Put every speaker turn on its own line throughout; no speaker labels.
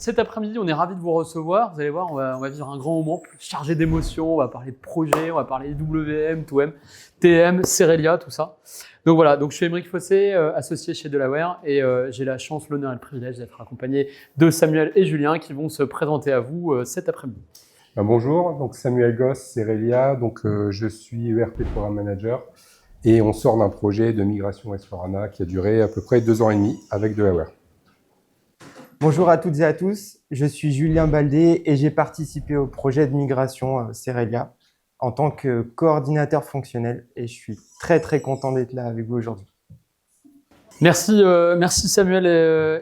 Cet après-midi, on est ravis de vous recevoir. Vous allez voir, on va vivre un grand moment chargé d'émotions. On va parler de projets, on va parler WM, 2M, TM, Cerelia, tout ça. Donc voilà, donc je suis Aymeric Fossé, associé chez Delaware et j'ai la chance, l'honneur et le privilège d'être accompagné de Samuel et Julien qui vont se présenter à vous cet après-midi.
Bonjour, donc Samuel Goss, Cerelia, je suis ERP Programme Manager et on sort d'un projet de migration S/4HANA qui a duré à peu près 2 ans et demi avec Delaware.
Bonjour à toutes et à tous, je suis Julien Baldé et j'ai participé au projet de migration Cerelia en tant que coordinateur fonctionnel et je suis très content d'être là avec vous aujourd'hui.
Merci Samuel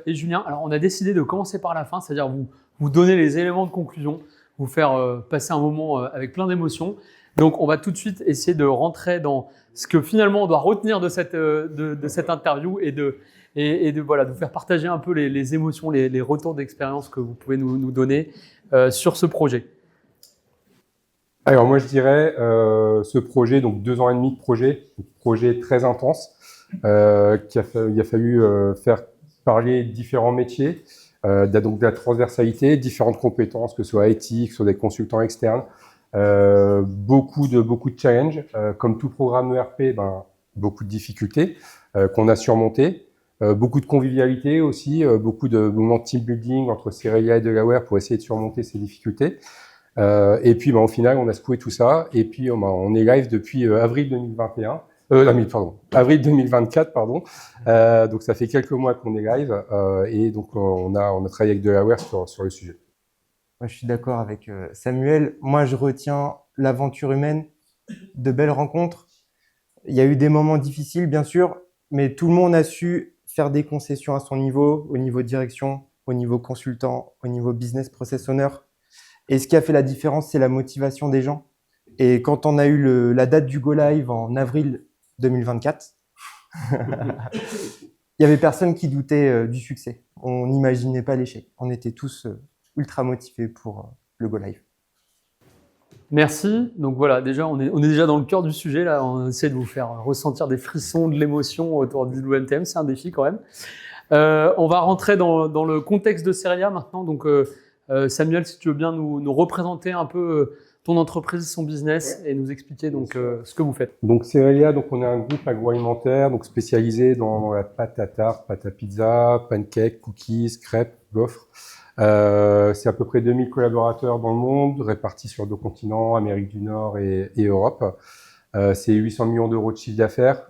et Julien. Alors on a décidé de commencer par la fin, c'est-à-dire vous donner les éléments de conclusion, vous faire passer un moment avec plein d'émotions. Donc on va tout de suite essayer de rentrer dans ce que finalement on doit retenir de cette interview et de vous faire partager un peu les émotions, les retours d'expérience que vous pouvez nous donner sur ce projet.
Alors moi je dirais ce projet, donc 2 ans et demi de projet très intense, il a fallu faire parler différents métiers, donc de la transversalité, différentes compétences, que ce soit IT, que ce soit des consultants externes, beaucoup de challenges, comme tout programme ERP, beaucoup de difficultés qu'on a surmontées. Beaucoup de convivialité aussi, beaucoup de moments de team building entre Cerelia et Delaware pour essayer de surmonter ces difficultés. Et puis au final, on a secoué tout ça et puis on est live depuis avril 2024, pardon. Donc ça fait quelques mois qu'on est live et donc on a travaillé avec Delaware sur le sujet.
Moi, je suis d'accord avec Samuel. Moi, je retiens l'aventure humaine, de belles rencontres. Il y a eu des moments difficiles, bien sûr, mais tout le monde a su faire des concessions à son niveau, au niveau direction, au niveau consultant, au niveau business process owner. Et ce qui a fait la différence, c'est la motivation des gens. Et quand on a eu la date du Go Live en avril 2024, il y avait personne qui doutait du succès. On n'imaginait pas l'échec. On était tous ultra motivés pour le Go Live.
Merci. Donc voilà, déjà on est déjà dans le cœur du sujet là. On essaie de vous faire ressentir des frissons, de l'émotion autour du WMTM. C'est un défi quand même. On va rentrer dans le contexte de Cerelia maintenant. Donc Samuel, si tu veux bien nous représenter un peu ton entreprise, son business et nous expliquer donc ce que vous faites.
Donc Cerelia, on est un groupe agroalimentaire spécialisé dans la pâte à tarte, pâte à pizza, pancakes, cookies, crêpes, gaufres. C'est à peu près 2000 collaborateurs dans le monde, répartis sur 2 continents, Amérique du Nord et Europe. C'est 800 millions d'euros de chiffre d'affaires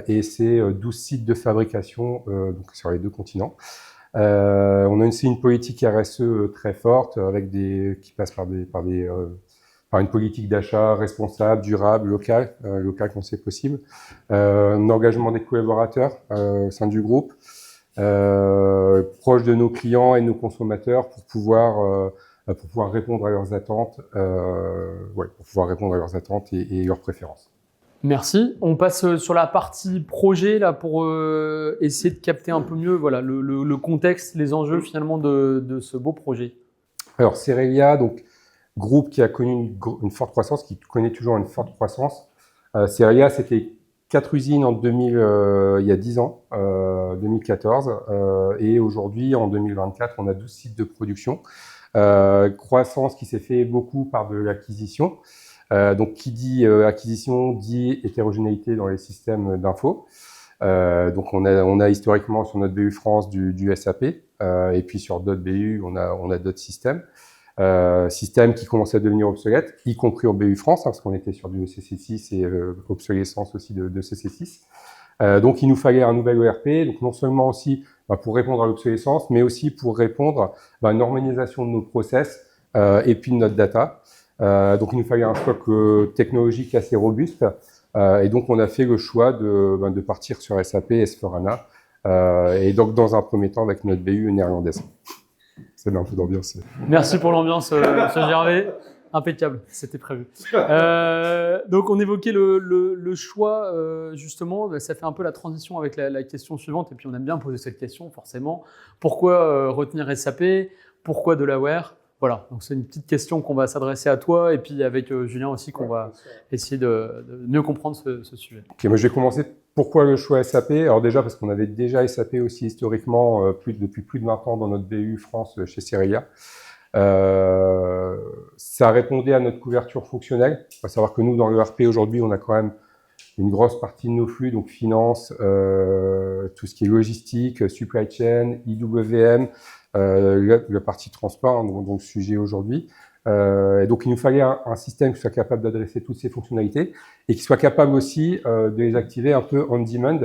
et c'est 12 sites de fabrication donc sur les 2 continents. On a aussi une politique RSE très forte qui passe par une politique d'achat responsable, durable, local quand c'est possible. Un engagement des collaborateurs au sein du groupe. Proche de nos clients et de nos consommateurs pour pouvoir répondre à leurs attentes, et leurs préférences.
Merci. On passe sur la partie projet là pour essayer de capter un peu mieux le contexte, les enjeux finalement de ce beau projet.
Alors Cerelia, donc groupe qui a connu une forte croissance, qui connaît toujours une forte croissance. Cerelia, c'était 4 usines il y a 10 ans, 2014, et aujourd'hui, en 2024, on a 12 sites de production. Croissance qui s'est fait beaucoup par de l'acquisition. Donc, qui dit acquisition, dit hétérogénéité dans les systèmes d'info. Donc, on a historiquement sur notre BU France du SAP, et puis sur d'autres BU, on a d'autres systèmes. Système qui commençait à devenir obsolète, y compris au BU France, parce qu'on était sur du ECC6 et obsolescence aussi de CC6. Donc il nous fallait un nouvel ERP, donc non seulement aussi pour répondre à l'obsolescence, mais aussi pour répondre à une normalisation de nos process et puis de notre data. Donc il nous fallait un stock technologique assez robuste, et donc on a fait le choix de partir sur SAP S/4HANA, et donc dans un premier temps avec notre BU néerlandaise. Ça met un peu d'ambiance.
Merci pour l'ambiance, monsieur Gervais. Impeccable, c'était prévu. Donc, on évoquait le choix, justement. Ça fait un peu la transition avec la question suivante. Et puis, on aime bien poser cette question, forcément. Pourquoi retenir SAP? Pourquoi Delaware? Voilà, donc c'est une petite question qu'on va s'adresser à toi. Et puis, avec Julien aussi, qu'on va essayer de mieux comprendre ce sujet.
Ok, moi, je vais commencer pourquoi le choix SAP? Alors déjà parce qu'on avait déjà SAP aussi historiquement depuis plus de 20 ans dans notre BU France chez Cerelia. Ça répondait à notre couverture fonctionnelle. Il faut savoir que nous, dans le ERP aujourd'hui, on a quand même une grosse partie de nos flux, donc finance, tout ce qui est logistique, supply chain, IWM, la partie transport, hein, donc sujet aujourd'hui. Et donc il nous fallait un système qui soit capable d'adresser toutes ces fonctionnalités et qui soit capable aussi de les activer un peu on demand.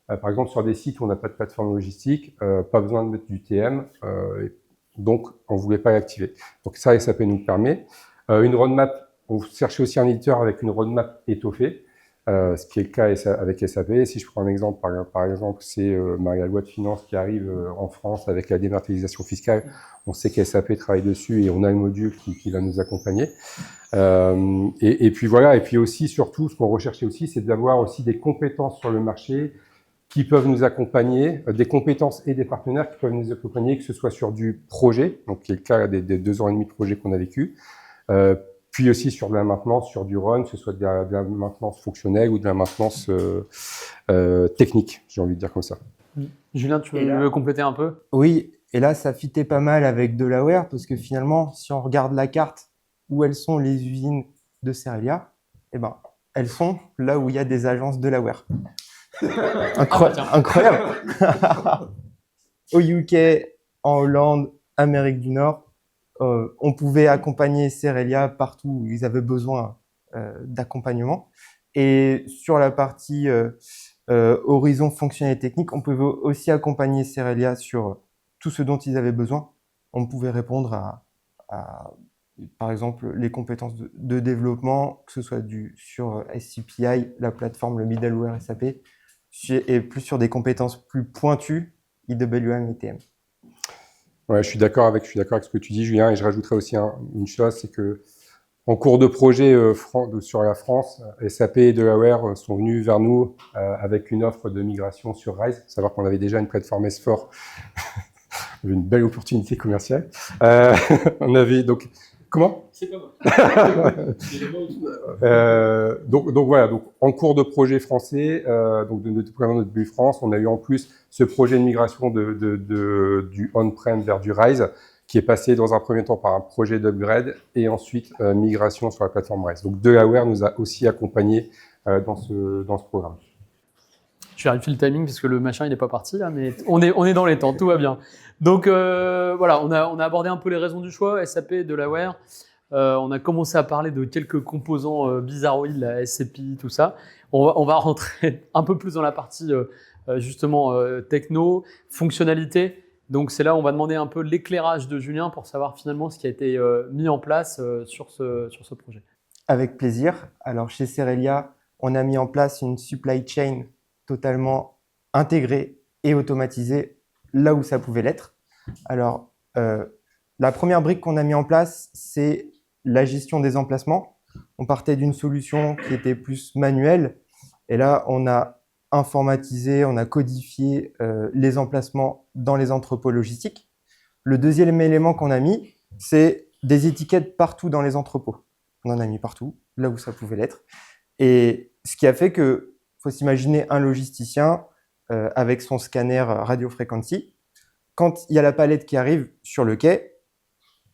Par exemple, sur des sites où on n'a pas de plateforme logistique, pas besoin de mettre du TM, donc on voulait pas l'activer. Donc ça, SAP nous le permet. Une roadmap, on cherchait aussi un éditeur avec une roadmap étoffée. Ce qui est le cas avec SAP. Si je prends un exemple, par exemple, c'est la loi de finances qui arrive en France avec la dématérialisation fiscale. On sait que SAP travaille dessus et on a le module qui va nous accompagner. Et puis voilà. Et puis aussi, surtout, ce qu'on recherchait aussi, c'est d'avoir aussi des compétences sur le marché qui peuvent nous accompagner, des compétences et des partenaires qui peuvent nous accompagner, que ce soit sur du projet, donc qui est le cas des 2 ans et demi de projet qu'on a vécu, puis aussi sur de la maintenance, sur du run, que ce soit de la maintenance fonctionnelle ou de la maintenance technique, j'ai envie de dire comme ça.
Julien, tu veux compléter un peu?
Oui, et là, ça fitait pas mal avec Delaware parce que finalement, si on regarde la carte où elles sont les usines de Cerelia, eh ben, elles sont là où il y a des agences Delaware. Incroyable. Au UK, en Hollande, Amérique du Nord, on pouvait accompagner Cerelia partout où ils avaient besoin d'accompagnement. Et sur la partie horizon fonctionnel et technique, on pouvait aussi accompagner Cerelia sur tout ce dont ils avaient besoin. On pouvait répondre à par exemple, les compétences de développement, que ce soit sur SCPI, la plateforme, le middleware SAP, et plus sur des compétences plus pointues, IWM et TM.
Ouais, je suis d'accord avec ce que tu dis, Julien, et je rajouterais aussi une chose, c'est que en cours de projet sur la France, SAP et Delaware sont venus vers nous avec une offre de migration sur RISE, savoir qu'on avait déjà une plateforme S4, une belle opportunité commerciale. On avait donc comment?
C'est pas moi.
Donc voilà, donc en cours de projet français, donc de notre BU France, on a eu en plus ce projet de migration du on-prem vers du RISE, qui est passé dans un premier temps par un projet d'upgrade et ensuite migration sur la plateforme RISE. Donc Delaware nous a aussi accompagnés dans ce programme.
Je vérifie le timing parce que le machin il n'est pas parti là, mais on est dans les temps, tout va bien. Donc voilà, on a abordé un peu les raisons du choix, SAP, Delaware. On a commencé à parler de quelques composants bizarroïdes, la SCPI, tout ça. On va rentrer un peu plus dans la partie justement techno, fonctionnalité. Donc c'est là où on va demander un peu l'éclairage de Julien pour savoir finalement ce qui a été mis en place sur ce projet.
Avec plaisir. Alors chez Cerelia, on a mis en place une supply chain totalement intégrée et automatisée là où ça pouvait l'être. Alors la première brique qu'on a mis en place, c'est la gestion des emplacements. On partait d'une solution qui était plus manuelle et là on a informatisé, on a codifié les emplacements dans les entrepôts logistiques. Le deuxième élément qu'on a mis, c'est des étiquettes partout dans les entrepôts. On en a mis partout, là où ça pouvait l'être. Et ce qui a fait que, faut s'imaginer un logisticien avec son scanner radio frequency. Quand il y a la palette qui arrive sur le quai,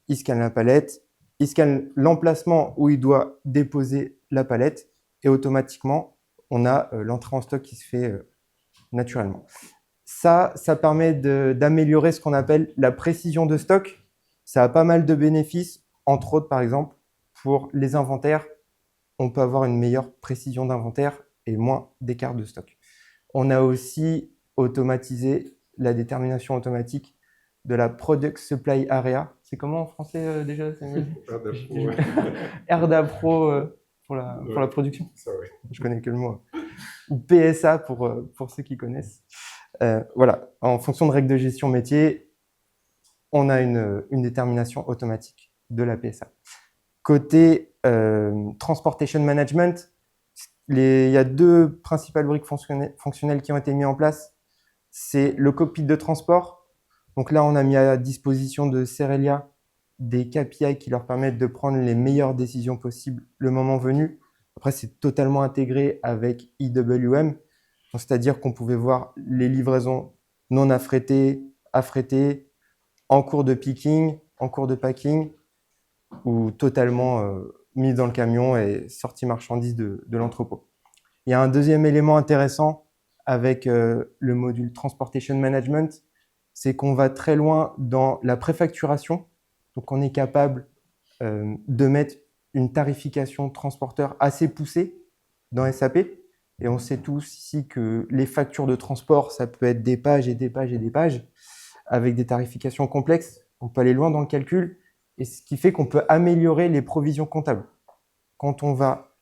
il scanne la palette, il scanne l'emplacement où il doit déposer la palette et automatiquement, on a l'entrée en stock qui se fait naturellement. Ça permet d'améliorer ce qu'on appelle la précision de stock. Ça a pas mal de bénéfices, entre autres, par exemple, pour les inventaires. On peut avoir une meilleure précision d'inventaire et moins d'écart de stock. On a aussi automatisé la détermination automatique de la Product Supply Area. C'est comment en français déjà, Samuel? RDA Pro pour la production.
Ça, ouais.
Je connais que le mot. Ou PSA pour ceux qui connaissent. Voilà, en fonction de règles de gestion métier, on a une détermination automatique de la PSA. Côté Transportation Management, il y a 2 principales briques fonctionnelles qui ont été mises en place. C'est le cockpit de transport. Donc là, on a mis à disposition de Cerelia des KPI qui leur permettent de prendre les meilleures décisions possibles le moment venu. Après, c'est totalement intégré avec IWM. Donc, c'est-à-dire qu'on pouvait voir les livraisons non affrétées, affrétées, en cours de picking, en cours de packing, ou totalement mises dans le camion et sorties marchandises de l'entrepôt. Il y a un deuxième élément intéressant avec le module Transportation Management, c'est qu'on va très loin dans la préfacturation. Donc, on est capable de mettre une tarification transporteur assez poussée dans SAP. Et on sait tous ici que les factures de transport, ça peut être des pages et des pages et des pages avec des tarifications complexes. On peut aller loin dans le calcul, et ce qui fait qu'on peut améliorer les provisions comptables. Quand on va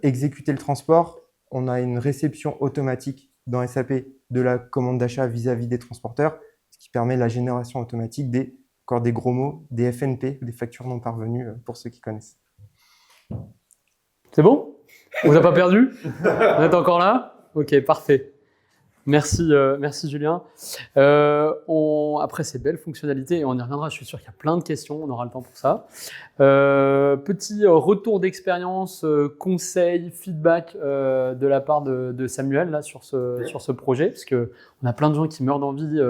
exécuter le transport, on a une réception automatique dans SAP de la commande d'achat vis-à-vis des transporteurs, ce qui permet la génération automatique encore des gros mots, des FNP, des factures non parvenues, pour ceux qui connaissent.
C'est bon? On vous a pas perdu? Vous êtes encore là? Ok, parfait. Merci, merci Julien. Après ces belles fonctionnalités, et on y reviendra, je suis sûr qu'il y a plein de questions, on aura le temps pour ça. Petit retour d'expérience, conseil, feedback de la part de Samuel là, sur ce projet, parce qu'on a plein de gens qui meurent d'envie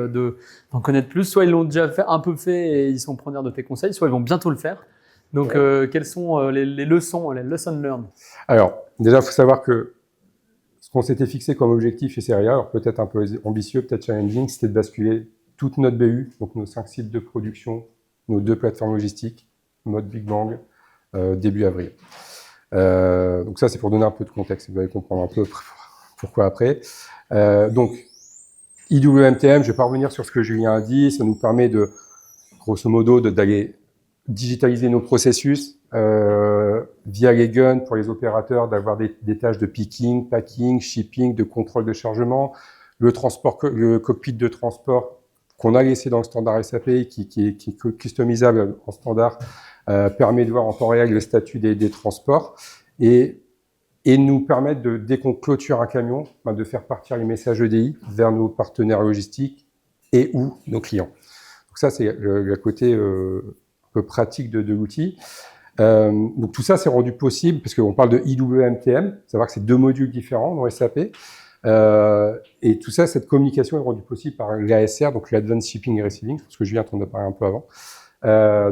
d'en connaître plus. Soit ils l'ont déjà un peu fait et ils sont preneurs de tes conseils, soit ils vont bientôt le faire. Donc, quelles sont les leçons learned?
Alors, déjà, il faut savoir que ce qu'on s'était fixé comme objectif chez Seria, alors peut-être un peu ambitieux, peut-être challenging, c'était de basculer toute notre BU, donc nos 5 sites de production, nos 2 plateformes logistiques, mode Big Bang, début avril. Donc ça, c'est pour donner un peu de contexte, vous allez comprendre un peu pourquoi après. Donc, IWMTM, je ne vais pas revenir sur ce que Julien a dit, ça nous permet de, grosso modo, d'aller digitaliser nos processus via les guns pour les opérateurs, d'avoir des tâches de picking, packing, shipping, de contrôle de chargement, le cockpit de transport qu'on a laissé dans le standard SAP, qui est customisable en standard, permet de voir en temps réel le statut des transports et nous permettre de, dès qu'on clôture un camion, de faire partir les messages EDI vers nos partenaires logistiques et ou nos clients. Donc ça, c'est le côté pratique de l'outil. Donc tout ça, c'est rendu possible parce qu'on parle de IWMTM, savoir que c'est 2 modules différents dans SAP. Et tout ça, cette communication est rendue possible par l'ASR, donc l'Advanced Shipping and Receiving, parce que Julien t'en a parlé un peu avant.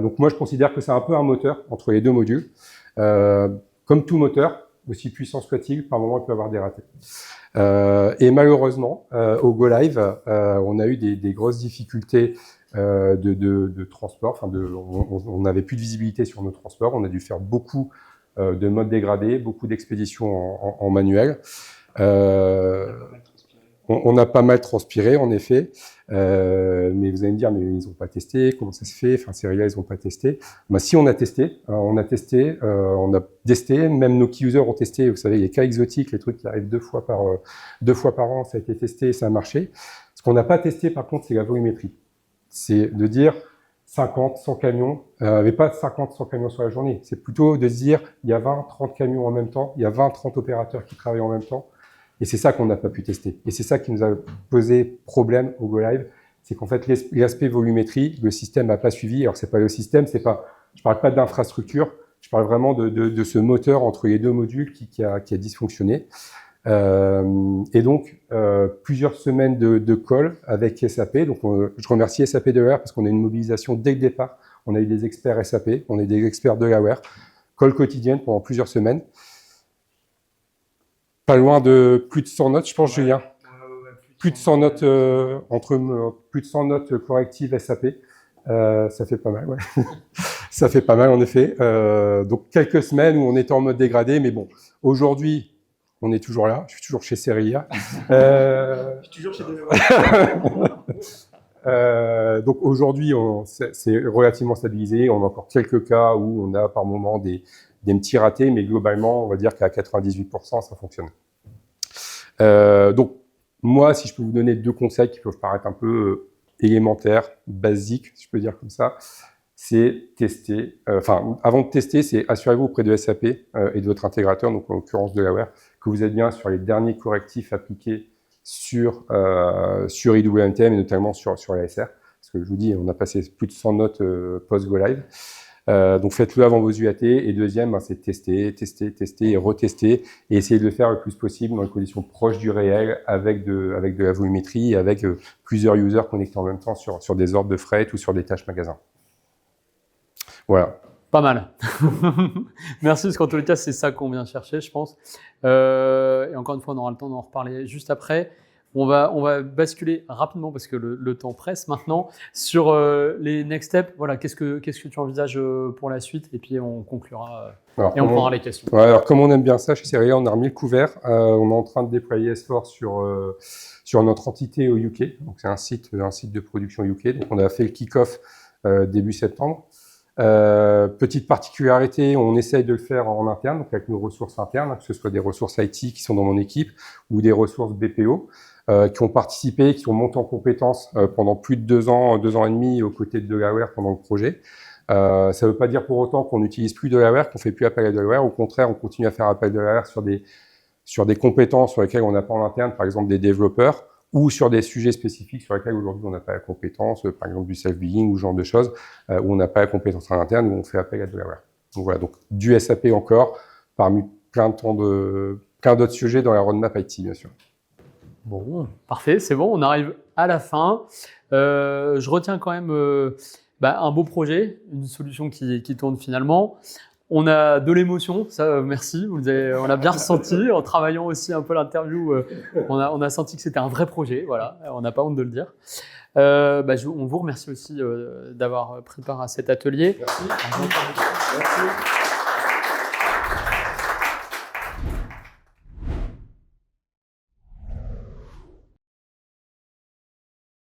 Donc moi, je considère que c'est un peu un moteur entre les 2 modules. Comme tout moteur, aussi puissant soit-il, par moment, il peut avoir des ratés. Et malheureusement, au Go Live, on a eu des grosses difficultés de transport. Enfin, on n'avait plus de visibilité sur nos transports. On a dû faire beaucoup de modes dégradés, beaucoup d'expéditions en manuel. On a pas mal transpiré, en effet. Mais vous allez me dire, mais ils n'ont pas testé, comment ça se fait? Enfin, Seria, ils n'ont pas testé. Bah, si, on a testé, on a testé, même nos key users ont testé. Vous savez, les cas exotiques, les trucs qui arrivent 2 fois par an, ça a été testé et ça a marché. Ce qu'on n'a pas testé, par contre, c'est la volumétrie. C'est de dire 50, 100 camions, mais pas 50, 100 camions sur la journée. C'est plutôt de se dire, il y a 20, 30 camions en même temps, il y a 20, 30 opérateurs qui travaillent en même temps. Et c'est ça qu'on n'a pas pu tester. Et c'est ça qui nous a posé problème au Go Live. C'est qu'en fait, l'aspect volumétrie, le système n'a pas suivi. Alors, c'est pas le système, je parle pas d'infrastructure, je parle vraiment de ce moteur entre les 2 modules qui a dysfonctionné. Et donc, plusieurs semaines de call avec SAP. Donc, je remercie SAP Delaware parce qu'on a une mobilisation dès le départ. On a eu des experts SAP, on a eu des experts Delaware. Call quotidienne pendant plusieurs semaines. Pas loin de plus de 100 notes, je pense, Julien. Plus de 100 notes, plus de 100 notes correctives SAP. Ça fait pas mal, ouais. Ça fait pas mal, en effet. Donc, quelques semaines où on était en mode dégradé, mais bon, aujourd'hui, on est toujours là. Je suis toujours chez Seria.
Je suis toujours chez Delaware.
Donc, aujourd'hui, c'est relativement stabilisé. On a encore quelques cas où on a par moment des petits ratés, mais globalement, on va dire qu'à 98%, ça fonctionne. Donc, moi, si je peux vous donner 2 conseils qui peuvent paraître un peu élémentaires, basiques, si je peux dire comme ça, c'est tester. Avant de tester, c'est assurez-vous auprès de SAP et de votre intégrateur, donc en l'occurrence Delaware, que vous êtes bien sur les derniers correctifs appliqués sur IWMTM et notamment sur l'ASR. Parce que je vous dis, on a passé plus de 100 notes post-Go Live. Donc faites-le avant vos UAT. Et deuxième, c'est tester et retester et essayer de le faire le plus possible dans des conditions proches du réel avec de la volumétrie et avec plusieurs users connectés en même temps sur des ordres de fret ou sur des tâches magasins. Voilà.
Pas mal. Merci, parce qu'en tous les cas, c'est ça qu'on vient chercher, je pense. Et encore une fois, on aura le temps d'en reparler juste après. On va basculer rapidement, parce que le temps presse maintenant, sur les next steps. Voilà, qu'est-ce que tu envisages pour la suite? Et puis, on conclura et on prendra les questions.
Ouais, alors, comme on aime bien ça chez Seria, on a remis le couvert. On est en train de déployer S4 sur notre entité au UK. Donc, c'est un site de production UK. Donc, on a fait le kick-off début septembre. Petite particularité, on essaye de le faire en interne, donc avec nos ressources internes, que ce soit des ressources IT qui sont dans mon équipe ou des ressources BPO qui ont participé, qui ont monté en compétences pendant plus de 2 ans et demi aux côtés de Delaware pendant le projet. Ça ne veut pas dire pour autant qu'on n'utilise plus Delaware, qu'on fait plus appel à Delaware. Au contraire, on continue à faire appel à Delaware sur des compétences sur lesquelles on n'a pas en interne, par exemple des développeurs, ou sur des sujets spécifiques sur lesquels aujourd'hui on n'a pas la compétence, par exemple du self-billing ou ce genre de choses, où on n'a pas la compétence en interne, où on fait appel à Delaware. Donc voilà, donc du SAP encore, parmi plein d'autres sujets dans la roadmap IT, bien sûr.
Bon, parfait, c'est bon, on arrive à la fin. Je retiens quand même un beau projet, une solution qui tourne finalement. On a de l'émotion, ça merci, on l'a bien ressenti. En travaillant aussi un peu l'interview, on a senti que c'était un vrai projet, voilà, on n'a pas honte de le dire. On vous remercie aussi d'avoir pris part à cet atelier.
Merci.